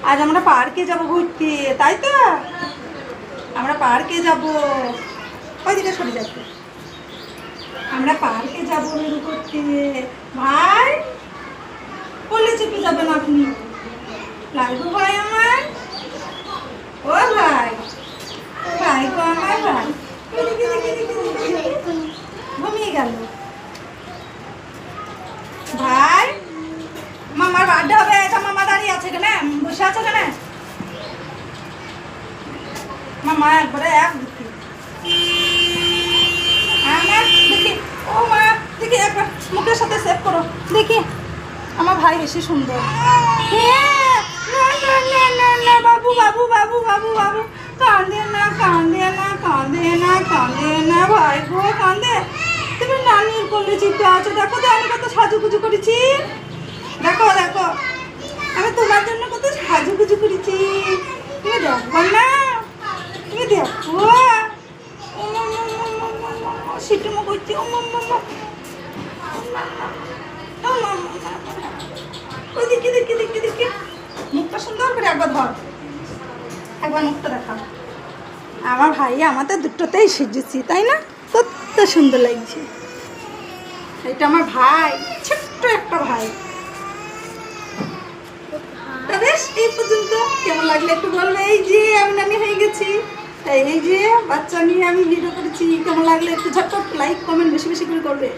আজ আমরা পার্কে যাব ঘুরতে, তাই তো? আমরা পার্কে যাব। ওইদিকে সরে যাচ্ছে। আমরা পার্কে যাব মেরু করতে। ভাই কোলে চেপে যাবেন আপনি? লাগবে ভাই আমার? ও ভাই, ভাই গো আমার ভাই, ঘুমিয়ে গেল। ভাই মামার বার্থডে হবে, এটা মামা দাঁড়িয়ে আছে কেন, বসে আছে কেন? মামা একবারে এক দেখি আমার দেখি। ও মা দেখি একবার মুখের সাথে সেভ করো দেখি। আমার ভাই বেশি সুন্দর। না না না না না, বাবু বাবু বাবু বাবু বাবু, কাঁদে না কাঁদে না কাঁদে না কাঁদে না ভাই গো, কাঁদে। তুমি নানির কোলে চিপে আছো, দেখো তো আমি কত সাজুগুজু করেছি। দেখো দেখো আমি তোমার জন্য কত সাজুগুজু করেছি, তুমি দেখো না, তুমি দেখো। সিটুমো করছি। ওই দেখি দেখি দেখি দেখি, মুখটা সুন্দর করে একবার ধর, একবার মুখটা দেখা। আমার ভাই আমাদের দুটোতেই সেজেছি, তাই না? কত সুন্দর লাগছে। এটা আমার ভাই, ছোট্ট একটা ভাই। বেশ এই পর্যন্ত কেমন লাগলো একটু বলবে। এই যে আমি নানি হয়ে গেছি, এই যে বাচ্চা নিয়ে আমি ভিডিও করেছি, কেমন লাগলো একটু ঝটপট লাইক কমেন্ট বেশি বেশি করে করবে।